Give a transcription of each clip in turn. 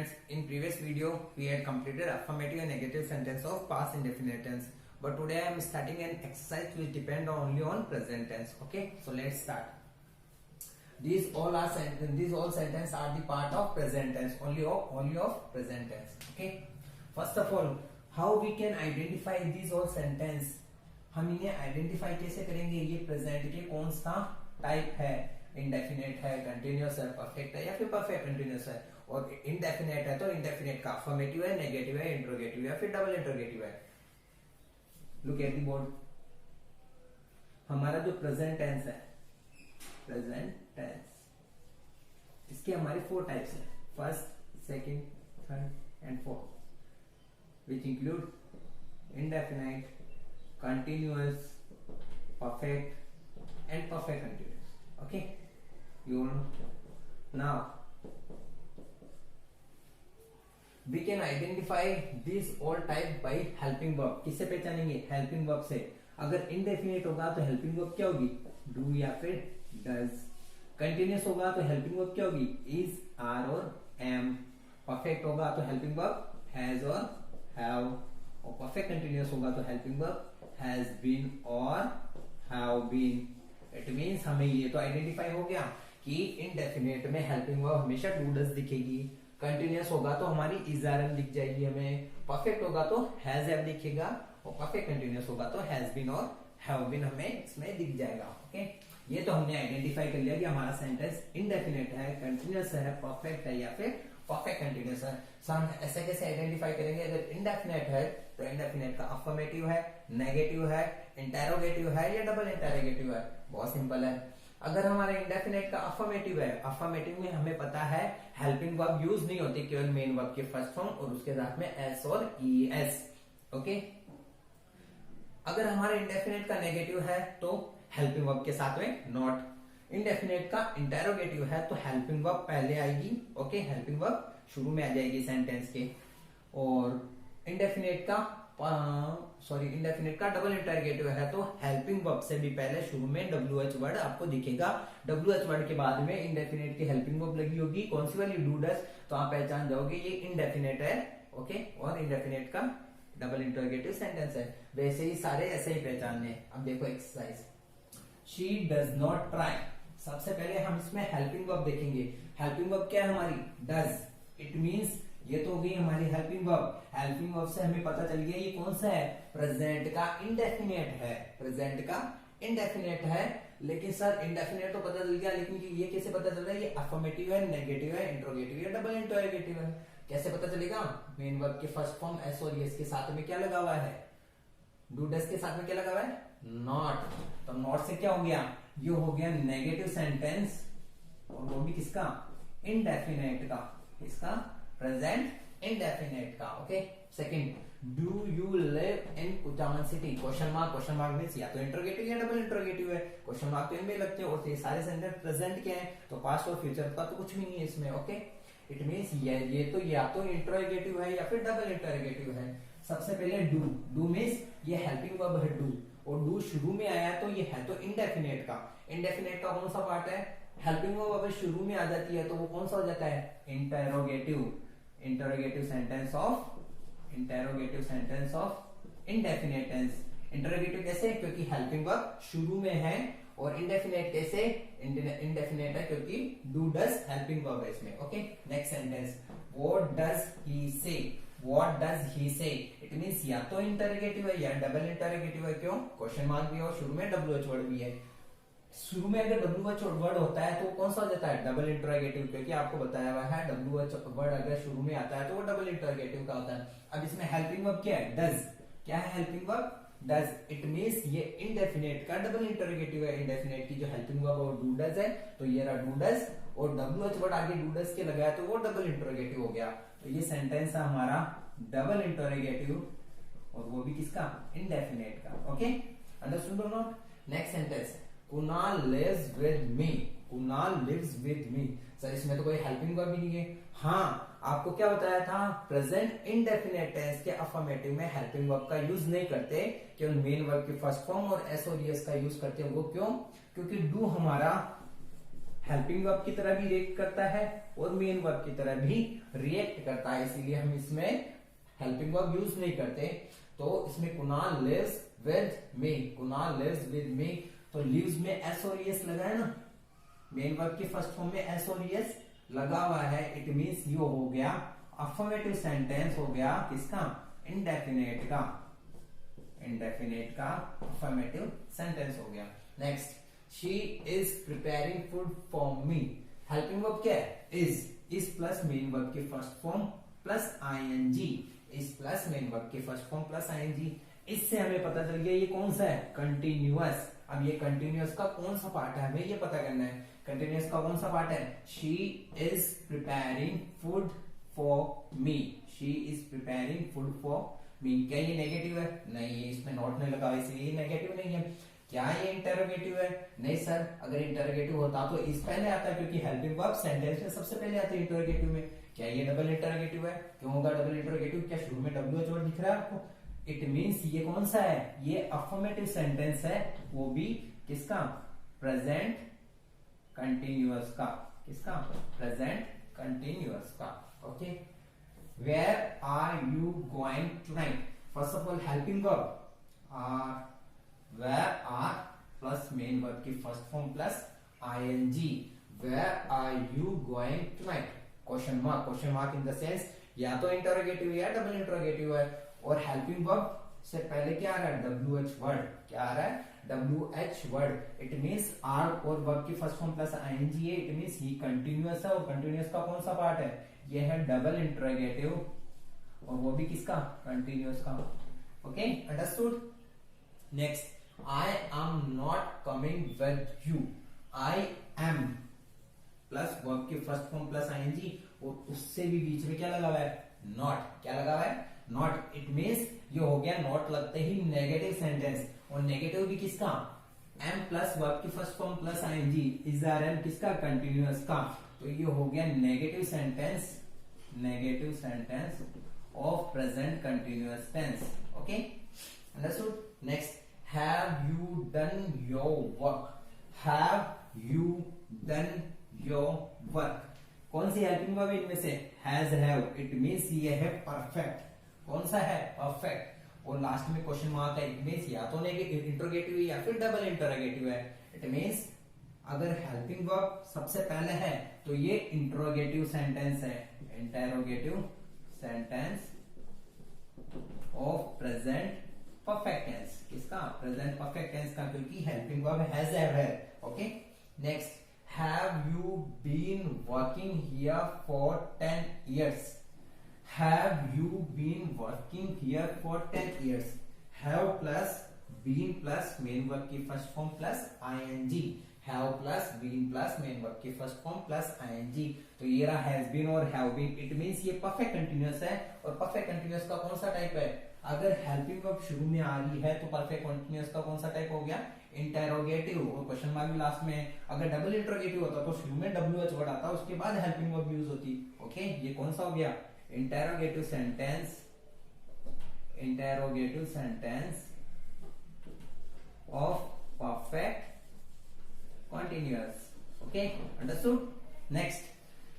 students, in previous video we had completed affirmative and negative sentence of past indefinite tense, but today I am starting an exercise which depend only on present tense. Okay, so let's start. These all sentences are the part of present tense, only of present tense. Okay, first of all, how we can identify these all sentence? हम इन्हें identify कैसे करेंगे? ये present के कौन सा type है? Indefinite है, कंटिन्यूअस है, परफेक्ट है या फिर परफेक्ट कंटिन्यूअस है? और इंडेफिनेट है तो इंडेफिनेट का अफर्मेटिव है, नेगेटिव है, इंट्रोगेटिव है, फिर डबल इंट्रोगेटिव है. Look at the board. हमारा जो प्रेजेंट टेंस है, प्रेजेंट टेंस, इसके हमारे 4 टाइप्स हैं. First, second, third and fourth, which include indefinite, continuous, perfect and perfect continuous. Okay, you now we can identify these all type by helping verb. किससे पहचानेंगे? helping verb से. अगर indefinite होगा तो helping verb क्या होगी? do या फिर does. continuous होगा तो helping verb क्या होगी? is, are और am. perfect होगा तो helping verb has और have. और perfect continuous होगा तो helping verb has been और have been. It means हमें ये तो आइडेंटिफाई हो गया कि indefinite में helping verb हमेशा do does दिखेगी. continuous होगा तो हमारी is are am दिख जाएगी हमें. perfect होगा तो has have दिखेगा और perfect continuous होगा तो has been और have been हमें इसमें दिख जाएगा. ओके, ये तो हमने आइडेंटिफाई कर लिया कि हमारा सेंटेंस indefinite है, continuous है, perfect है या फिर परफेक्ट कंटिन्यूअस है. हम ऐसे कैसे आइडेंटिफाई करेंगे? अगर इंडेफिनेट है तो इंडेफिनेट का अफर्मेटिव है, नेगेटिव है, इंटेरोगेटिव है या डबल इंटेरोगेटिव है. बहुत सिंपल है. अगर हमारे इंडेफिनेट का अफर्मेटिव है, अफर्मेटिव में हमें पता है हेल्पिंग वर्ब यूज नहीं होती, केवल मेन वर्ब के फर्स्ट फॉर्म और उसके साथ में एस और ईएस. ओके, अगर हमारे इंडेफिनेट का नेगेटिव है तो हेल्पिंग वर्ब के साथ में नॉट. इंडेफिनेट का इंटेरोगेटिव है तो हेल्पिंग वर्ब पहले आएगी. ओके, हेल्पिंग वर्ब शुरू में आ जाएगी सेंटेंस के. और इंडेफिनेट का डबल इंटेरोगेटिव है तो हेल्पिंग वर्ब से भी पहले शुरू में WH वर्ड आपको दिखेगा. WH वर्ड के बाद में इंडेफिनेट की हेल्पिंग वर्ब लगी होगी. कौन सी वाली? Do does. तो आप पहचान जाओगे ये इंडेफिनेट है. ओके, और इंडेफिनेट का डबल इंटेरोगेटिव सेंटेंस है. वैसे ही सारे ऐसे ही पहचानने. अब देखो exercise. She does not try. सबसे पहले हम इसमें हेल्पिंग वर्ब देखेंगे. हेल्पिंग वर्ब क्या है हमारी? डज. इट मींस ये तो हो गई हमारी हेल्पिंग वर्ब. हेल्पिंग वर्ब से हमें पता चल गया ये कौन सा है? प्रेजेंट का इंडेफिनेट है. प्रेजेंट का इंडेफिनेट है. लेकिन सर इंडेफिनेट तो पता चल गया, लेकिन ये कैसे पता चल रहा है? ये अफर्मेटिव है, नेगेटिव है, इंट्रोगेटिव है, डबल इंट्रोगेटिव है. कैसे पता चलेगा? मेन वर्ब के फर्स्ट फॉर्म एस और एस के साथ में क्या लगा हुआ है? डू डस के साथ में क्या लगा हुआ है? नॉट. तो नॉट से क्या हो गया? ये हो गया नेगेटिव सेंटेंस, और वो भी किसका? इंडेफिनेट का. इसका प्रेजेंट इंडेफिनेट का. Okay, second, do you live in Kuchaman city? Question mark. Question mark means या तो इंट्रोगेटिव या डबल इंट्रोगेटिव है. क्वेश्चन मार्क तो इनमें लगते हैं और ये सारे सेंटेंस प्रेजेंट के हैं तो पास्ट और फ्यूचर का तो कुछ भी नहीं है इसमें. ओके, इट मींस ये तो या तो इंट्रोगेटिव है या फिर डबल इंट्रोगेटिव है. सबसे पहले डू. डू मींस ये हेल्पिंग वर्ब है डू, और डू शुरू में आया तो ये है तो इंडेफिनेट का. इंडेफिनेट का कौन सा पार्ट है? हेल्पिंग वर्ब अगर शुरू में आ जाती है तो वो कौन सा हो जाता है? Interrogative. Interrogative sentence of indefinite tense. Interrogative कैसे? क्योंकि हेल्पिंग वर्ब शुरू में है. और इंडेफिनेट कैसे? इंडेफिनेट है क्योंकि डू डज हेल्पिंग वर्ब है इसमें. Okay, next sentence. What does he से? What does he say? It means या तो इंटरोगेटिव है या डबल इंटरोगेटिव है. क्यों? क्वेश्चन मार्क भी है और शुरू में WH वर्ड भी है. शुरू में अगर WH वर्ड होता है तो कौन सा हो जाता है? डबल इंटरोगेटिव, क्योंकि आपको बताया हुआ है WH वर्ड अगर शुरू में आता है तो वो डबल इंटरोगेटिव का होता है. अब इसमें हेल्पिंग वर्ब क्या है? डज. क्या है helping verb? Does. It means ये इंडेफिनेट का डबल इंटरोगेटिव है. इंडेफिनेट की जो हेल्पिंग वर्ब और डू डज है तो ये रहा डू डज, और WH वर्ड आगे डू डज के लगाया तो वो डबल इंटरोगेटिव हो गया. तो ये सेंटेंस है हमारा डबल इंटरोगेटिव, और वो भी किसका? इंडेफिनेट का. ओके, अंडरस्टूड और not? Next sentence. Kunal lives with me. Kunal lives with me. Sir इसमें तो कोई हेल्पिंग वर्ब भी नहीं है. हाँ, आपको क्या बताया था? प्रेजेंट इंडेफिनेट टेंस के अफर्मेटिव में हेल्पिंग वर्ब का यूज नहीं करते, केवल मेन वर्ब के फर्स्ट फॉर्म और एस और एस का यूज करते हैं. वो क्यों? क्योंकि डू हमारा हेल्पिंग वर्ब की तरह भी रिएक्ट करता है और मेन वर्ब की तरह भी रिएक्ट करता है, इसीलिए हम इसमें हेल्पिंग वर्ब यूज नहीं करते। तो इसमें Kunal lives with me, Kunal lives with me, तो लिव्स में एस और एस लगा है ना, मेन वर्ब की फर्स्ट फॉर्म में एस और एस लगा हुआ है, इट मींस ये हो गया अफर्मेटिव सेंटेंस हो गया किसका, इंडेफिनेट का, इंडेफिनेट का अफर्मेटिव सेंटेंस हो गया। Next, she is preparing food for me, helping verb क्या है, इज प्लस मेन वर्ब की first form plus ING, is plus main verb की फर्स्ट फॉर्म प्लस आईएनजी। इससे हमें पता चल गया ये कौन सा है, कंटिन्यूअस। अब ये कंटिन्यूअस का कौन सा पार्ट है हमें ये पता करना है, कंटिन्यूअस का कौन सा पार्ट है, she is preparing food for me, she is preparing food for मी। क्या ये नेगेटिव है, नहीं, इसमें नॉट नहीं लगा इसलिए नेगेटिव नहीं है। क्या ये इंटरोगेटिव है, नहीं सर, अगर इंटरोगेटिव होता तो इस पहले आता, क्योंकि हेल्पिंग वर्ब सेंटेंस में सबसे पहले आते हैं इंटरोगेटिव में। क्या ये डबल इंटरोगेटिव है, क्यों होगा डबल इंटरोगेटिव, क्या शुरू में डब्ल्यूएच वर्ड दिख रहा है आपको, इट मींस ये कौन सा है, ये अफर्मेटिव सेंटेंस है, वो भी किसका, प्रेजेंट कंटिन्यूअस का, किसका, प्रेजेंट कंटिन्यूअस का। Okay, where are you going tonight, first of all helping verb are, where are plus main verb की first form plus ING, where are you going tonight, question mark in the sense या तो interrogative या double interrogative है, और helping verb से पहले क्या आ रहा है, डब्ल्यूएच वर्ड, क्या आ रहा है, WH word, it means are और वर्ब की फर्स्ट फॉर्म प्लस आईएनजी है, इट मींस ही कंटिन्यूअस है, और कंटिन्यूअस का कौन सा पार्ट है, ये है डबल इंटरोगेटिव, और वो भी किसका, कंटिन्यूअस का। Okay, understood. Next, I am not coming with you, I am plus verb की फर्स्ट फॉर्म प्लस आईएनजी, और उससे भी बीच में क्या लगा हुआ है, नॉट, क्या लगा हुआ है, नॉट, इट मींस ये हो गया नॉट लगते ही नेगेटिव सेंटेंस, और नेगेटिव भी किसका, एम प्लस वर्ब की first form plus ING, is are am किसका, कंटिन्यूअस का, तो ये हो गया negative sentence, negative sentence of present continuous tense. Okay, understood. Next, have you done your work, have you done your work, कौन सी helping verb इनमें से, हैज, हैव, इट मींस ये है परफेक्ट, कौन सा है, परफेक्ट, और लास्ट में क्वेश्चन मार्क है, इट मींस या तो इंटरोगेटिव या फिर डबल इंटरोगेटिव है, इट मींस अगर हेल्पिंग वर्ब सबसे पहले है तो ये इंटरोगेटिव सेंटेंस है, interrogative sentence of present perfect tense, किसका, प्रेजेंट परफेक्ट टेंस का, क्योंकि हेल्पिंग वर्ब हैज, हैव है। Okay, next, have you been working here for 10 years, have you been working here for 10 years, have plus been plus main verb की first form plus ing, have plus been plus main verb की first form plus ing, तो ये रहा has been और have been, it means ये perfect continuous है, और perfect continuous का कौन सा टाइप है, अगर हेल्पिंग वर्ब शुरू में आ रही है तो परफेक्ट कंटीन्यूअस का कौन सा टाइप हो गया, इंटरोगेटिव, और क्वेश्चन मार्क भी लास्ट में है। अगर डबल इंटरोगेटिव होता तो शुरू में डब्ल्यूएच वर्ड आता, उसके बाद हेल्पिंग वर्ब यूज होती। ओके, ये कौन सा हो गया, interrogative sentence, interrogative sentence of perfect continuous. Okay, understood. Next,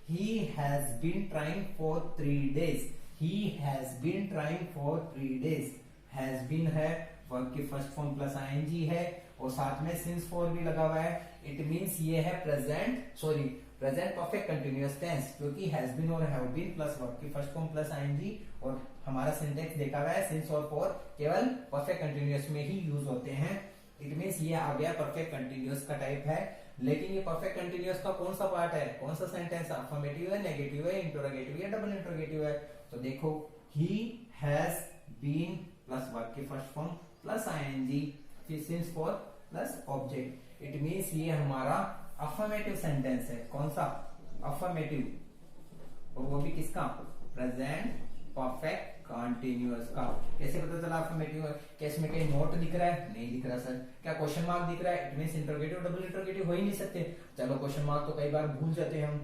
he has been trying for 3 days, he has been trying for 3 days, has been है, वर्ब की फर्स्ट फॉर्म प्लस आईएनजी है, और साथ में सिंस फॉर भी लगा हुआ है, इट मींस ये है प्रेजेंट परफेक्ट कंटिन्यूअस टेंस, क्योंकि हैज बीन और हैव बीन प्लस वर्ब की फर्स्ट फॉर्म प्लस आईएनजी, और हमारा सिंटेक्स देखा हुआ है सिंस और फॉर केवल परफेक्ट कंटिन्यूअस में ही यूज होते हैं, इट मींस ये आ गया परफेक्ट कंटिन्यूअस का टाइप है। लेकिन ये परफेक्ट कंटिन्यूअस का कौन सा पार्ट है, कौन सा सेंटेंस, अफर्मेटिव है, नेगेटिव है, इंटरोगेटिव या डबल इंटरोगेटिव है, तो देखो he has been plus verb की फर्स्ट फॉर्म प्लस आईएनजी फिर since for plus object, it means ये हमारा अफर्मेटिव सेंटेंस है, कौन सा, अफर्मेटिव, और वो भी किसका, प्रेजेंट परफेक्ट कंटिन्यूअस का। कैसे पता चला अफर्मेटिव है, क्या इसमें कहीं नोट दिख रहा है, नहीं दिख रहा सर, क्या क्वेश्चन मार्क दिख रहा है, it means interrogative double interrogative हो ही नहीं सकते, चलो क्वेश्चन मार्क तो कई बार भूल जाते हैं हम।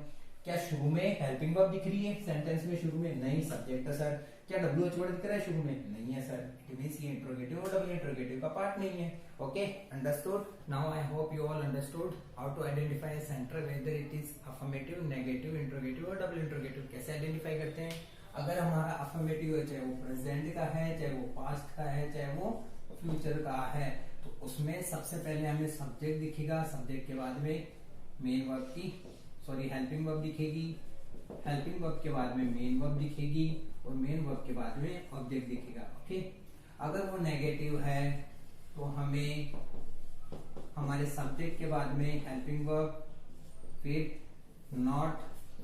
क्या शुरू में हेल्पिंग वर्ब दिख रही है सेंटेंस में, शुरू में नहीं, सब्जेक्ट है सर, क्या WH वर्ड दिख रहा है शुरू में? नहीं है सर। इट मींस ये इंट्रोगेटिव और डबल इंट्रोगेटिव का पार्ट नहीं है। Okay, understood. Now I hope you all understood how to identify sentence whether it is affirmative, negative, interrogative और डबल इंट्रोगेटिव। कैसे आइडेंटिफाई करते हैं? अगर हमारा अफर्मेटिव है, चाहे वो प्रेजेंट का है, चाहे वो पास्ट का है, चाहे वो फ्यूचर का है, तो उसमें सबसे पहले हमें सब्जेक्ट दिखेगा, सब्जेक्ट के बाद में मेन वर्ब की हेल्पिंग वर्ब दिखेगी, हेल्पिंग वर्ब के बाद में मेन वर्ब दिखेगी और मेन वर्ब के बाद में ऑब्जेक्ट दिखेगा। ओके, अगर वो नेगेटिव है तो हमें हमारे सब्जेक्ट के बाद में हेल्पिंग वर्ब, फिर नॉट,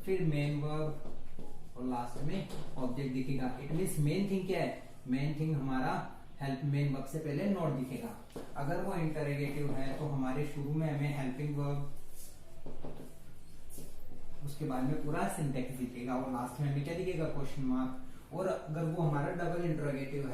फिर मेन वर्ब और लास्ट में ऑब्जेक्ट दिखेगा। इट मींस मेन थिंग क्या है? मेन थिंग हमारा हेल्प मेन वर्ब से पहले नॉट दिखेगा। अगर वो इंटरोगेटिव है तो हमारे शुरू में हमें हेल्पिंग वर्ब, उसके बाद में पूरा सिंटेक्स दिखेगा और लास्ट में हमें क्या दिखेगा? Question mark. और अगर वो हमारा डबल इंटरोगेटिव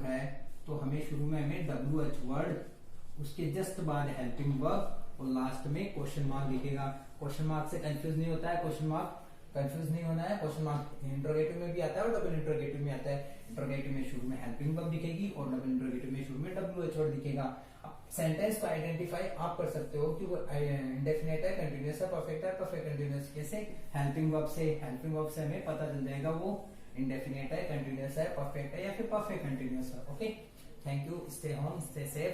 है तो हमें शुरू में हमें WH वर्ड, उसके जस्ट बाद हेल्पिंग वर्ब और लास्ट में क्वेश्चन मार्क दिखेगा। क्वेश्चन मार्क से कंफ्यूज नहीं होता है, क्वेश्चन मार्क कंफ्यूज नहीं होना है। क्वेश्चन मार्क इंटरोगेटिव में भी आता है और डबल इंटरोगेटिव में आता है। इंटरोगेटिव में शुरू में हेल्पिंग वर्ब दिखेगी और डबल इंटरोगेटिव में शुरू में WH वर्ड दिखेगा। सेंटेंस को आइडेंटिफाई आप कर सकते हो कि वो इंडेफिनेट है, कंटीन्यूअस है, परफेक्ट कंटीन्यूअस। कैसे? हेल्पिंग वर्ब से हमें पता चल जाएगा वो इंडेफिनेट है, कंटीन्यूअस है, परफेक्ट है या फिर परफेक्ट कंटीन्यूअस है। Okay, thank you, stay home, stay safe.